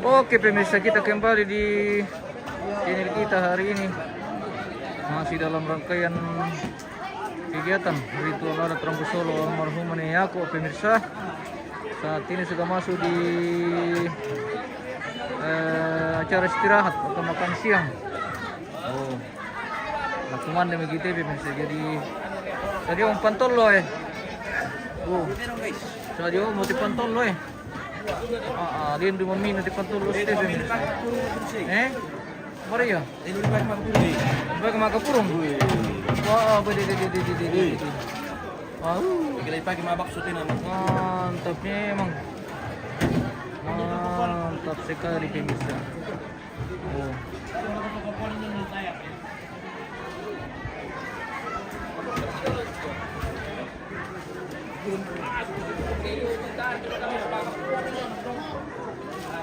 Oke pemirsa, kita kembali di channel kita hari ini. Masih dalam rangkaian kegiatan ritual adat Rambu Solo almarhum Nenek Yako pemirsa. Saat ini sudah masuk di acara istirahat atau makan siang. Oh, nah kumanda begitu pemirsa. Jadi tadi om pantol loh Oh, tadi om mau dipantol loh dia di mami nanti pantol loh pemirsa. Mari ya. Baik makapurung. Wah, bede. Wow. Kita pakai mabak sutin anak. Mantapnya emang. Mantap sekali pemirsa. Oh.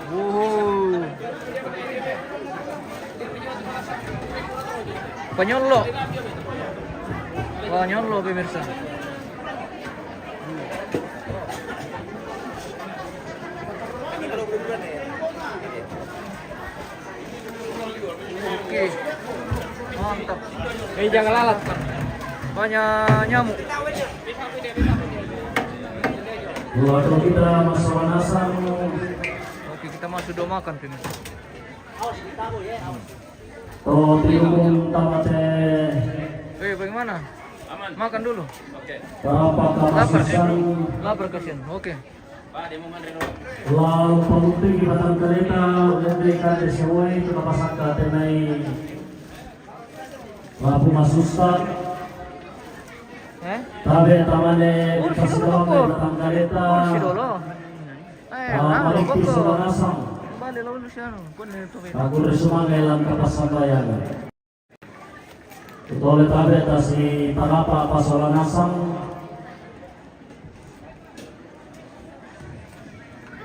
Wow. Penyolo. Wah, nyolo pemirsa. Oke. Mantap. Jangan lalat. Banyak nyamuk. Waktu kita masalah nasam. Oke, kita masuk udah makan pemirsa. Oh, diumum tamate. Bagaimana? Aman. Makan dulu. Oke. Berapa kapasisan? Lapar kasihan. Oke. Pak, dia mau ngantri dulu. Lalu pemutih di batang kereta memberikan desewai ke kapasan katenai. Lalu masustak. Tabe tamane kasih dalam batang kereta. Kursi dulu. Balik pisau nasam. Balik lalu siapa? Aku resuma ngelang kapasan bayangan. Tutole tabe tasi tanapa pasola nasam.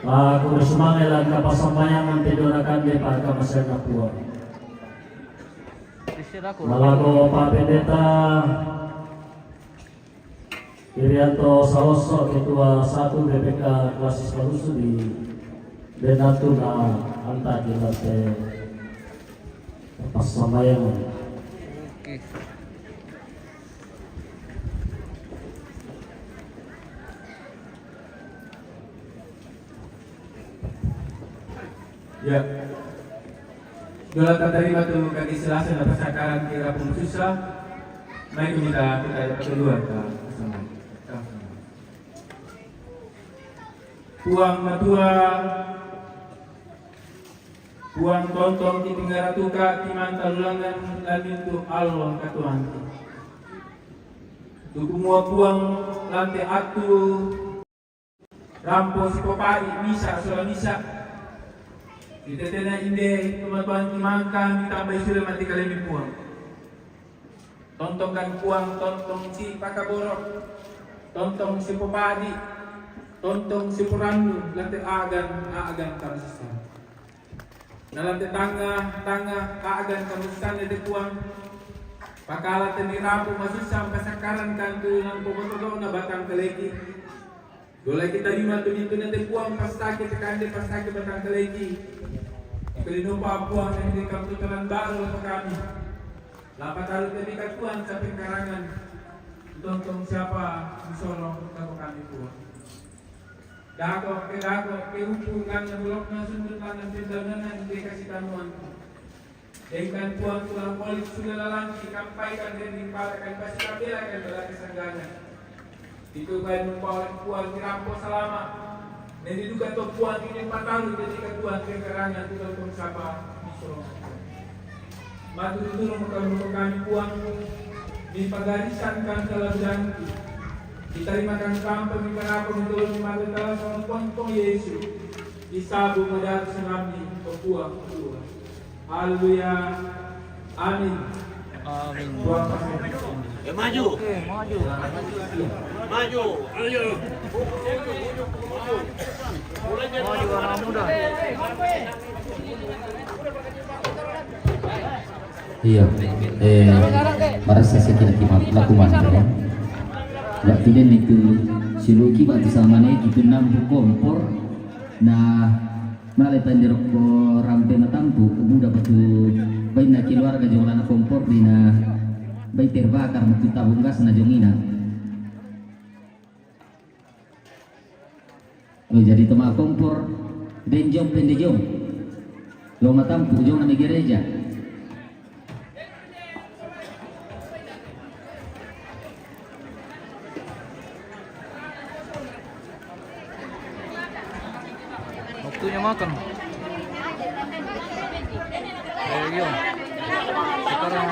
Aku resuma ngelang kapasan bayangan tidonakan di parka masyarakat tua. Malago Pak Pendeta Irianto Saloso Ketua 1 BPK Klasis Palusu di Benatuna Anta Kilate pas sambayangan. Oke. Ya, dola terima tu kaki selasa na pasakaran kira pun susah. Mai kita kedua sama. Puang matua, puang tontong di tinggara tuka timantal ulangan lamin tu Allah katuan. Tuku mua puang lantai atu rampo si popai misa soal misa. Kita tena inde teman-teman timangkan tambah sudah mati kalian puang. Tontongkan puang tontong si pakaborok, tontong si popadi, tontong si purandu, lantai agan kamusan. Nah lantai tangga agan kamusan di puang. Pakala teni rampu masuk sampai sekarang kantu nan pokok-pokok na batang keleki. Dolai kita lima tu nanti puang pas sakit batang keleki. Kelino pa puang yang di kampung telan baru untuk kami. Lapat lalu tadi katuan sampai karangan. Tontong siapa di Solo untuk kami puang. Dako ke upur kan yang blok na sundut tanam pindahan di kasih tanuan. Dengan puang tulang polis sudah lalangi kampaikan dan dipalakan pasti kabela kan dalam kesangganya. Itu kan membawa puang dirampo selama. Dan diduga to puang ini 4 tahun jadi ketua kegerangan itu untuk siapa misro. Matu dulu kami puang di pagarisan kan teladan. Diterimakan kampung di kenapa menurut mata dalam sama puang Yesus. Isabu modal tsunami puang. Haleluya. Amin. Amin. Maju. Oke, maju. Maju. Maju anak muda. Iya, merasa sekira lakukan ya. Waktu itu siluki batu samane gitu nampu kompor. Nah, Malay pandirok ko rampe matampu buda batu bay na keluarga jong lana kompor di na bay terbakar tabung gas na jong ina. Oh, jadi tema kompor benjong pendejong lo matampu jong na gereja. Waktunya makan. Yun. Sekarang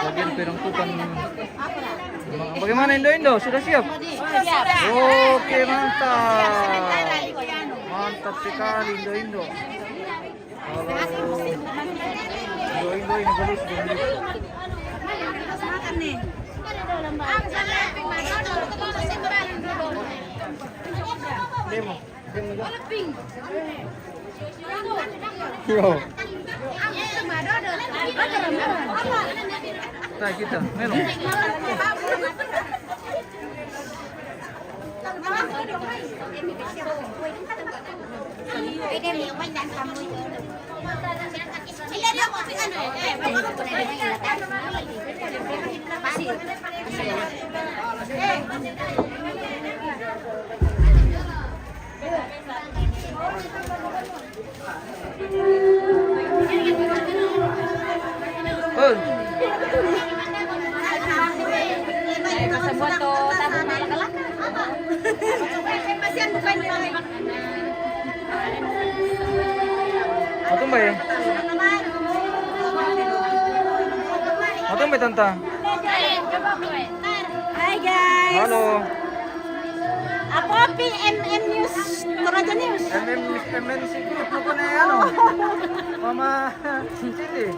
bagian perangkutan. Bagaimana Indo? Sudah siap? Oke, mantap. Mantap sekali Indo. Kalau Indo ini bagus begini. Demo. Yo. Kita, melon. Atong ba eh? Atong ba tanta? Hi guys. Halo. Ako PMM News, Toraja News. MNC Group ko na ano. Mama City.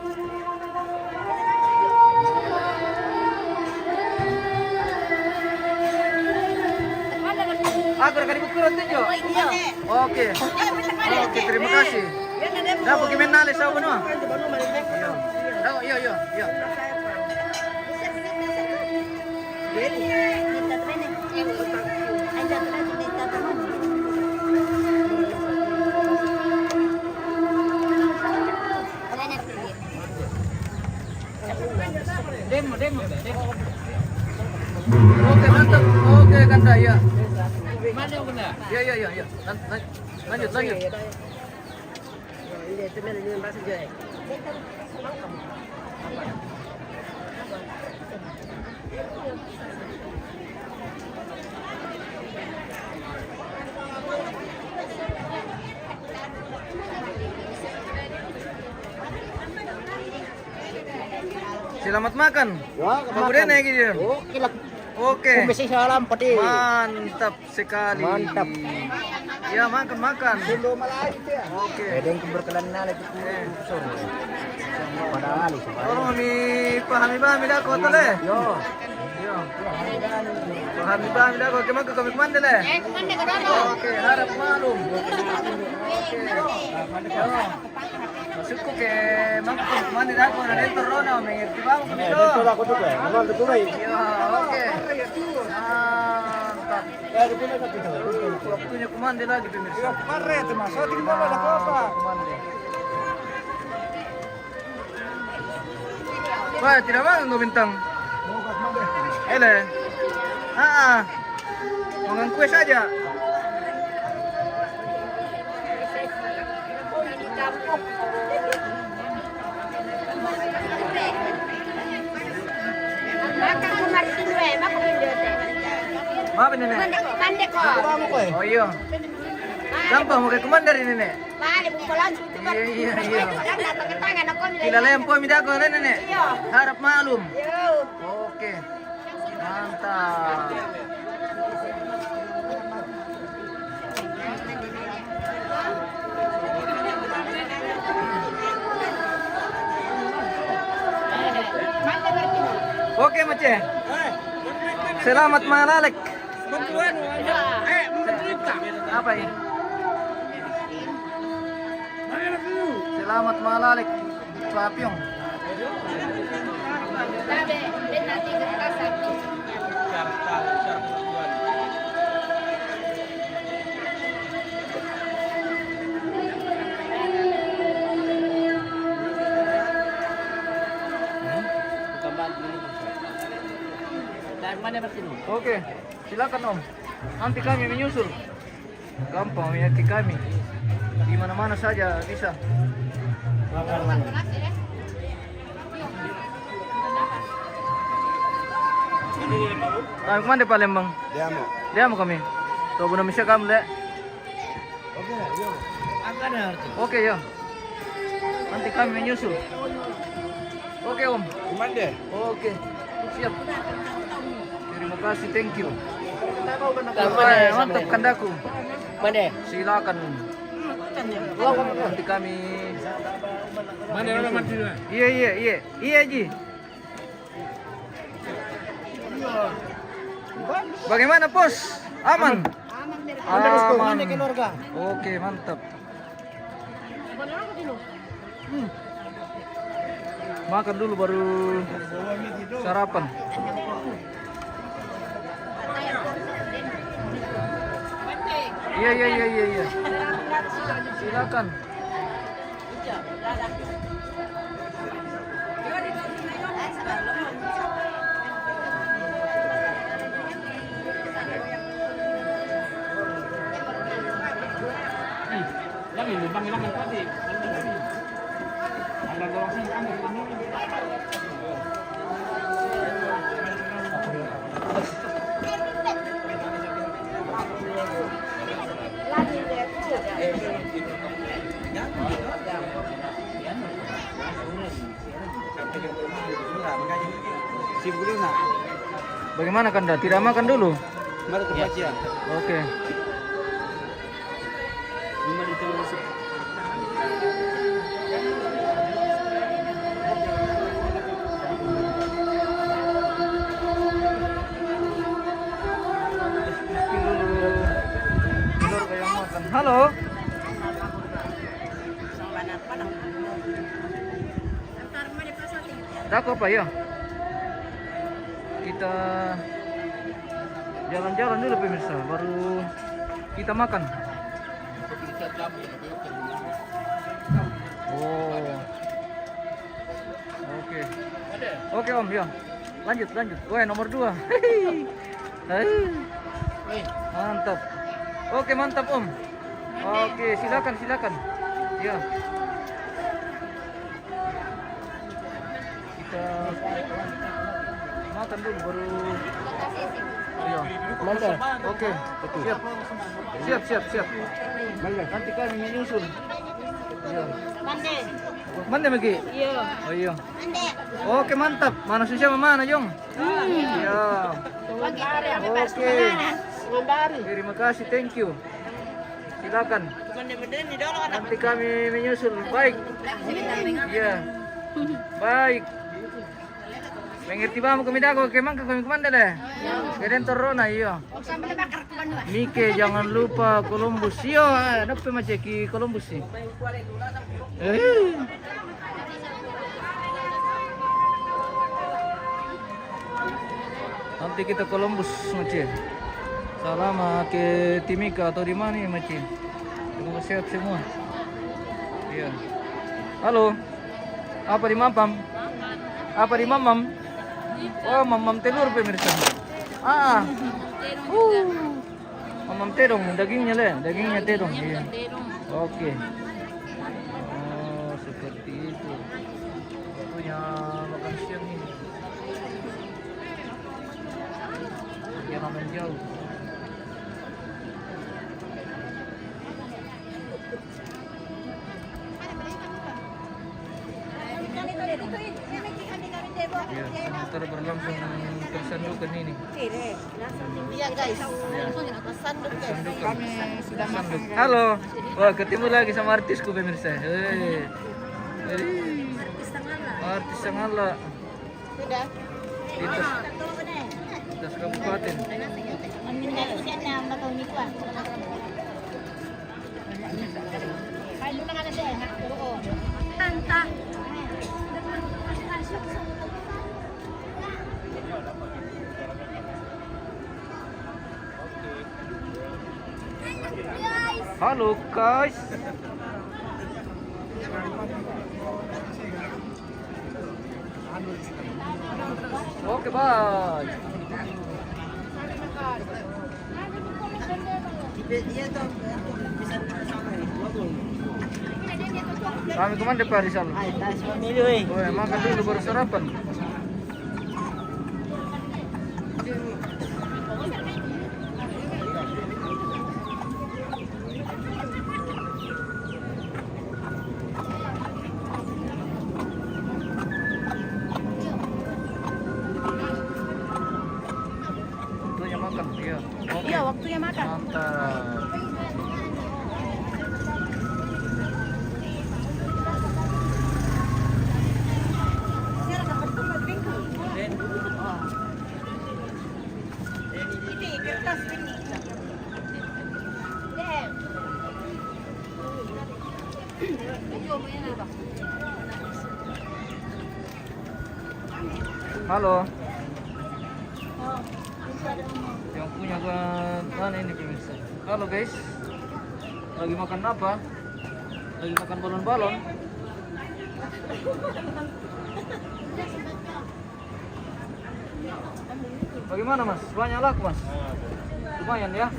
Aku akan ikut tunjuk. Oke. Oke, terima kasih. Dah pergi menale sa kuno. Yo. Yo. Demo. Oke, mantap. Oke, Kanda ya. Mana yang benar? Ya. Lanjut. Selamat makan. Kemudian naik gitu. Oke. Salam pati. Mantap sekali. Mantap. Ya makan. Oke. Edeng berkelan nalik padahal Orang mi pahami dah kau tu le. Yo. Pahami dah kau kemana kau kemana le? Oke, harap malum. Oke. Maksudku ke mang kemana dah kau ada terona mengerti bang? Betul aku juga. Memang betul baik. Ya, oke. Mantap. Waktunya kumande lagi pemirsa. Mare tu mas, so tinggal ada apa? Kumande. Wah, tidak bangun kau bintang. Ele. Makan kue saja. Maaf nenek. Mandek ko. Oh iya. Gampang mau ke komandar ini nenek. Balik mo lang. Iya. Tangan ako nila. Kilala yang po midako nenek. Iyo. Harap malum. Yo. Oke. Mantap. Oke, Mace. Selamat malalek. Apa ini? Selamat malalek. Papyong. Mana bersini? Oke, silakan Om. Nanti kami menyusul. Gampang menyakiti kami. Di mana-mana saja bisa. Kami kemana di Palembang? Dia mau. Dia mau kami. Tuh belum bisa kamu le. Oke ya. Nanti kami menyusul. Oke Om. Gimana deh? Oke. Siap. Terima kasih, thank you. Mantap kandaku. Mana? Silakan. Nanti kami. Mana orang mati lah? Iya Ji. Bagaimana Pos? Aman. Aman. keluarga. Oke, mantap. Makan dulu baru sarapan. Iya. Silakan. Yang ini lubang tadi. Ada orang sini kamu ini. Bagaimana Kanda? Tidak makan dulu? Mari ke Pacian. Oke. Halo. Daku apa ya? Kita jalan-jalan dulu pemirsa, baru kita makan. Oh. Oke. Oke Om, ya. Lanjut. Wah, nomor 2. Mantap. Oke, mantap Om. Oke, silakan. Ya. Kita makan dulu baru. Iya. Mantap. Oke, siap. Nanti kami menyusul. Iya. Mande lagi? Iya. Oh iya. Mande. Oke, mantap. Mana susah mana Jong? Iya. Oke. Terima kasih, thank you. Silakan. Nanti kami menyusul. Baik. Iya. Baik. Mengerti ba mo kami dago kay mangka kami kumanda deh. Keden torona iyo. Mike jangan lupa Columbus. Iyo, dapat maceki Columbus sih. Nanti kita Columbus macam. Salam ke Timika atau di mana ya macam. Semoga sehat semua. Iya. Halo. Apa di Mampam? Oh, mamam telur pemirsa. Mamam terong, dagingnya terong. Iya. Oke. Oh, seperti itu. Waktunya makan siang ini. Jangan jauh. Ya, sebentar berlangsung tersandukan ini. Iya guys. Kami sudah makan. Halo. Wah, ketemu lagi sama artisku pemirsa. Artis Sangala. Sudah. Lintas kabupaten. Halo guys. Oke, bye. Kami kemana Pak Rizal? Oh, ya, makan dulu baru sarapan. Waktunya makan, iya. Oke. Iya, waktunya makan. Mantap. Ini kertas ini. Deh. Halo. Yang punya mana ini pemirsa? Halo guys. Lagi makan apa? Lagi makan balon-balon. Bagaimana Mas? Banyak laku Mas? Lumayan ya?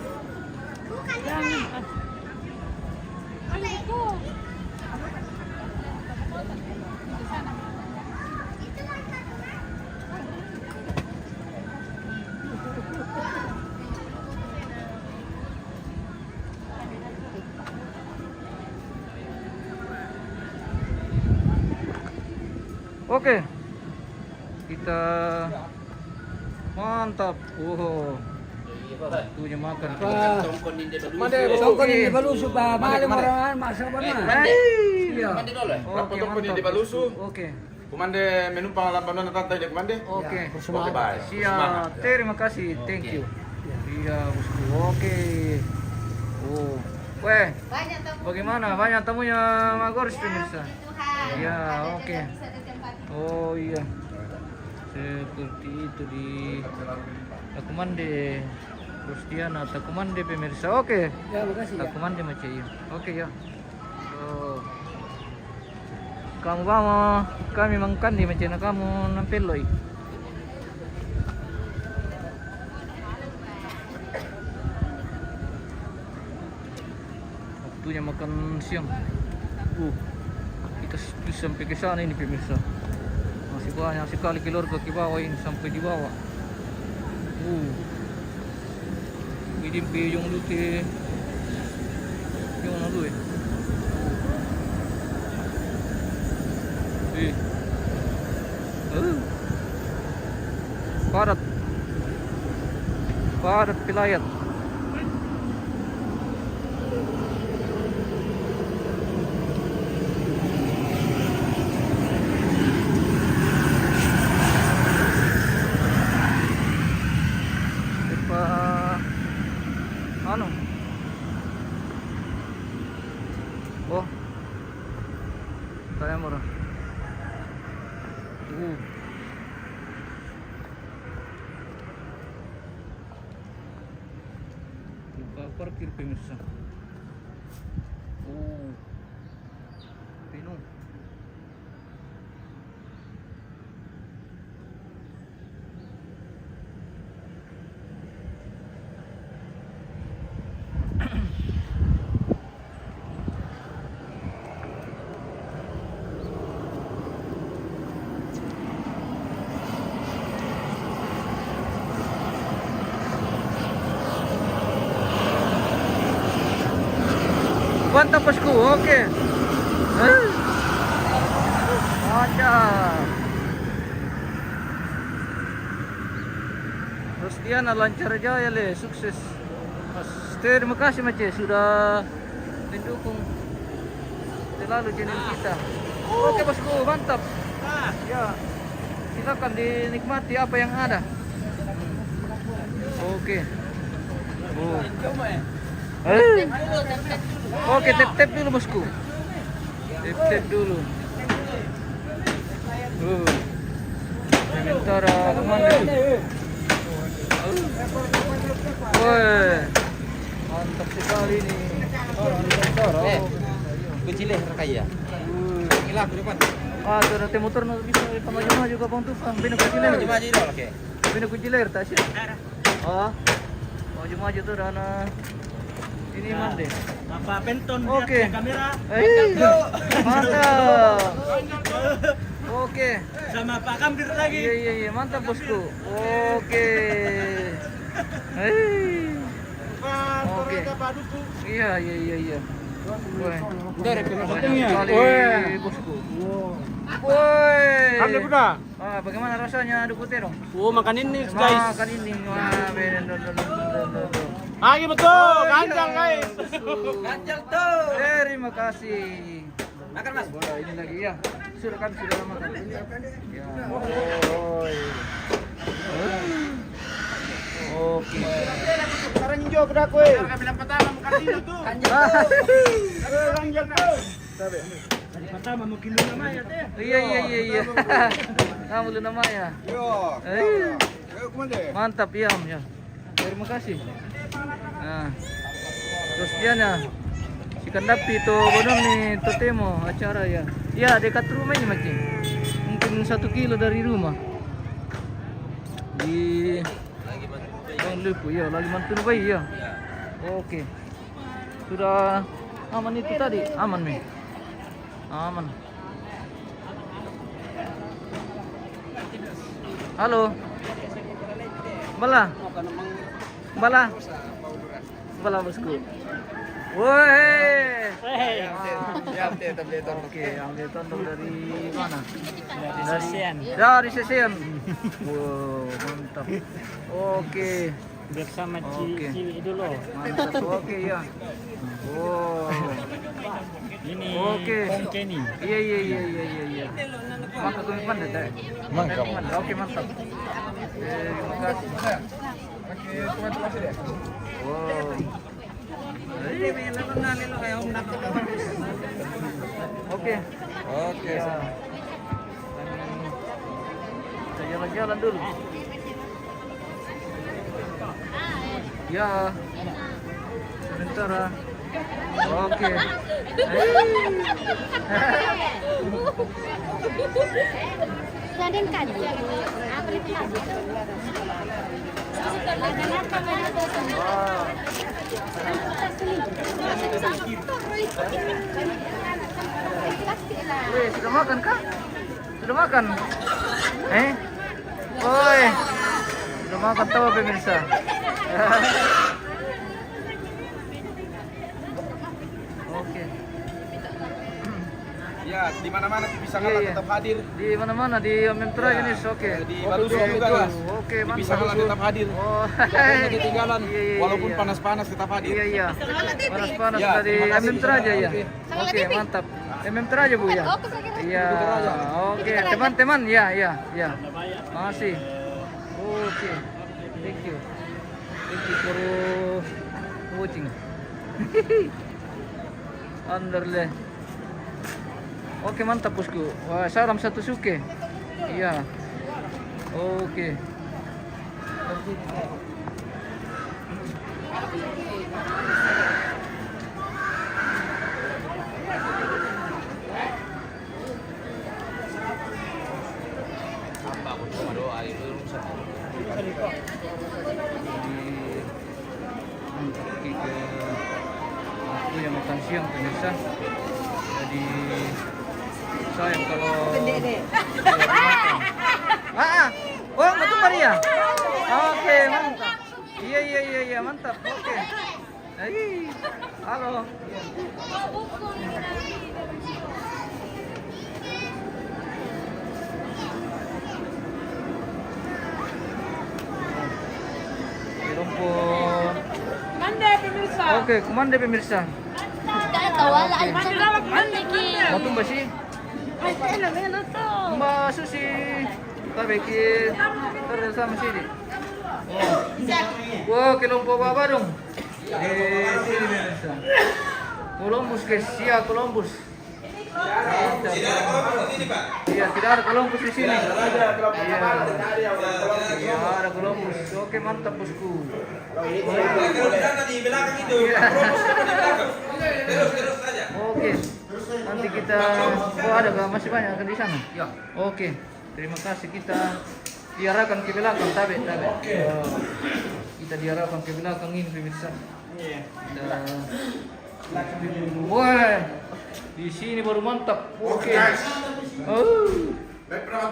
Oke, kita mantap. Waktunya makan. Mande, songkon ini balusu pa. Mali morangan masa ba na? Iya. Oke, mantap. Oke. Kumande menumpang lampanan na tatay dia kumande. Oke. Oke, bye. Siap. Terima kasih. Thank you. Iya, bosku. Oke. Oh. Weh, Banyak tamu. bagaimana? Banyak tamunya Magoris pemirsa. Iya, oke. Oh iya. Seperti itu di Takumande. Rustiana Takumande pemirsa. Oke. Ya, makasih ya. Takumande macam iya. Oke ya. Oh. Kamu bawa kami makan di macam kamu nampil loh. Waktunya makan siang. Kita sampai ke sana ini pemirsa. Masih banyak sekali keluarga ke bawah ini sampai di bawah. Ini ujung dulu ke yung dulu eh. Padat. Padat pilayat. Ano? Oh. Kaya mo na. Parkir pemirsa. Penuh. Mantap bosku, oke. Mantap. Rustiana lancar jaya le, sukses. Mas, terima kasih Mace sudah mendukung selalu channel kita. Oke bosku, mantap. Ya, silakan dinikmati apa yang ada. Oke. Oke, tap-tap dulu bosku. Tap-tap dulu. Sementara komandan. Woi, mantap sekali nih. Sementara. Kucileh kaya. Gila aku depan. Ah, sudah motor no bisa pamaju juga bang tukang. Bina kuciler. Maju dulu oke. Bina kuciler tak sih? Oh. Maju-maju tuh Dana. Ini Mande. Apa penton Oke. kamera Mantap. Oke. sama Pak Kambir lagi. Iya, mantap bosku. Oke. Oke. Iya. Woi. Dari Kali bosku. Woi. Ambil udah. Bagaimana rasanya adu putih dong? Oh, makan ini guys. Makan ini. Wah, Lagi betul, ganjal guys. Ganjal tuh. Terima kasih. Makan Mas. Bola ini lagi ya. Sudah makan. Ya. Oke. Sekarang hijau udah kue. Bilang pertama makan ini tuh. Ganjal tuh. Pertama mungkin lu nama ya teh. Iya. Kamu lu nama ya. Mantap ya. Terima kasih. Nah, terus dia nih si Kandapi itu bodong nih totemo acara ya. Ya dekat rumah ini macam. Mungkin 1 kilo dari rumah. Di Bang Lupu ya, lagi mantun bayi ya. Oke. Sudah aman itu tadi, aman nih. Aman. Halo. Bala bosku. Woi. Oke, ambil tonton dari mana? Dari Sesen. Wow, mantap. Oke. Bersama Oke. Ciwi dulu. Mantap. Oke ya. Wow. Ini Oke. Kenny. Iya. Maka tuh mana teh? Mantap. Oke, mantap. Terima kasih. Wow. Oke. Ya. Kita jalan-jalan dulu. Ya. Sebentar. Oke. Raden Kaji. Apa itu Kaji? Weh, sudah makan kah? Sudah makan? Woi, sudah makan tahu pemirsa? Oke. Ya, di mana-mana bisa kalah Iya. tetap hadir. Di mana-mana di Mentra ini, oke. Di Balusu juga Mas. Oke, Di Bisa mantap. kalah tetap hadir. Oh, Jangan ketinggalan. Iya. Walaupun panas-panas tetap hadir. Iya. Panas-panas Ya, dari terima kasih. Mentra aja ya. Oke, mantap. Mentra aja Bu ya. Iya. Oke, teman-teman ya. Masih. Oke. Thank you for watching. Underle. Oke, mantap bosku. Wah, salam satu suke. Iya. Oke. Pergi ke aku yang makan siang pemirsa. Jadi sayang kalau oh nggak tuh ya. Oke, mantap. Iya, mantap. Oke. Halo. Rumput. Mande pemirsa. Oke, kumande pemirsa. Tidak tahu lah. Mande ki. Mau tumba sih? Ano to? Mbak Susi. Kita bikin terus sama sini. Oh. Wah, kelompo baba dong. Sini pemirsa. Columbus guys, iya Columbus. Iya, tidak ada Columbus di sini. Iya, ada Columbus. Oke, mantap bosku. Oke. Nanti kita ada masih banyak kan di sana? Ya. Oke. Terima kasih kita biarkan ke belakang tabe. kita diarahkan ke belakang ini pemirsa. Dan wah, di sini baru mantap. Oke. Oh,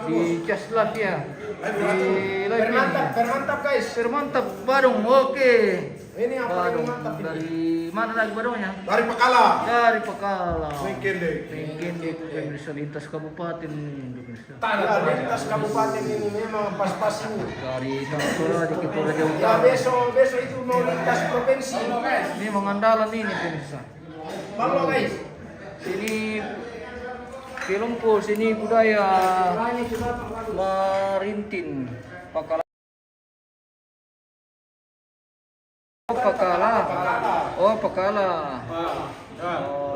di Jaslat ya. Di live ini. Bermantap guys. Termantap Badung. Oke. Ini yang paling Badung mantap ini. dari mana lagi Badungnya? Dari Pekala. Dari Pekala. Mengkende. Mengkende pemirsa lintas kabupaten pemirsa. Ya, lintas kabupaten ini memang pas-pas ini. Dari Tangsel di Kepulauan Jawa Ya Utara. besok itu mau lintas provinsi. Ini mengandalan ini pemirsa. Bangga guys. Sini Filmpo, sini budaya Marintin Pakala. Oh, Pakala. Oh, Pakala.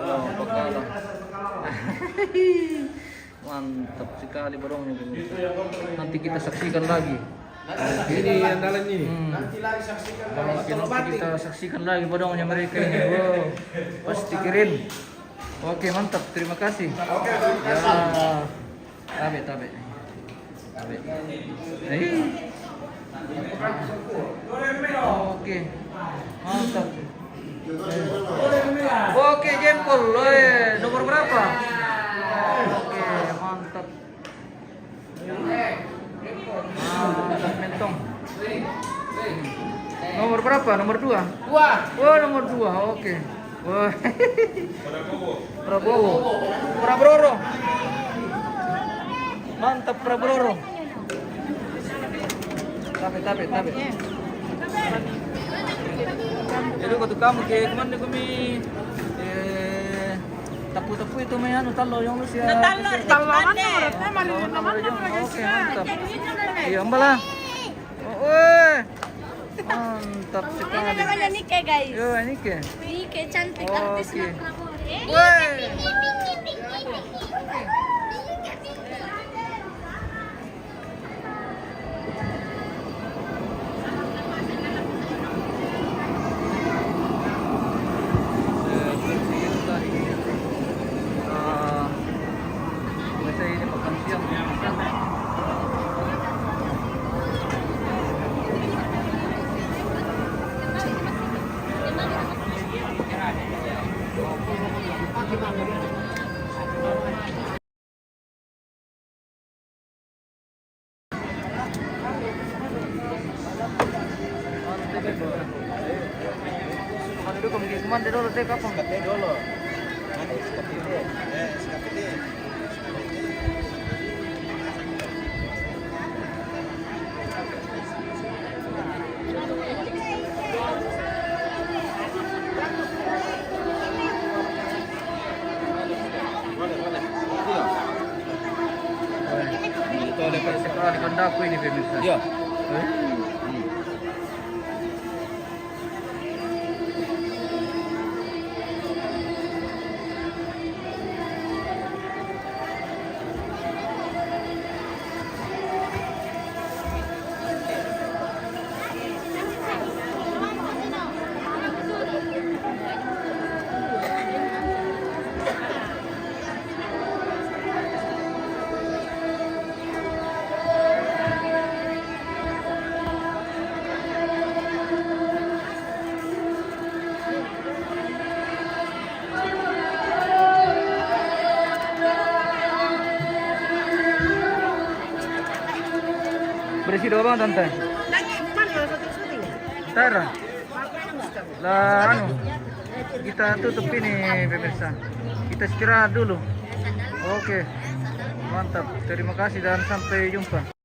Oh, Pakala. Mantap sekali barangnya pemirsa. Nanti kita saksikan lagi. Ini andalan ini. Nanti lagi saksikan Nanti kalau kita saksikan lagi barangnya mereka ini. Wow, pasti keren. Oke, mantap. Terima kasih. Ya. Tabe. Oke. Mantap. Oke, jempol. Nomor berapa? Oke, mantap. Mentong. Nomor berapa? Nomor 2? Oh, nomor 2. Oke. Wah. Prabowo. Mantap Prabowo. Tabe. Jadi kau kamu ke kemana kami? Tapu itu main anu talo yang lu sih. Talo mana? Oke, mantap. Iya, ambalah. Oh, mantap sekali. Namanya Nike guys. Yo, Nike. Nike cantik Oke. artis Prabowo. Woi. Biasa ini makan siang. Aduh, kamu gimana dulu teh kapan? Dulu. Nanti seperti ini. Seperti ini. Itu dekat sekali kandaku ini pemirsa. Iya. Berisi dua bang tante. Lagi mana satu syuting? Ntar lah anu kita tutup ini pemirsa. Kita istirahat dulu. Oke. Mantap. Terima kasih dan sampai jumpa.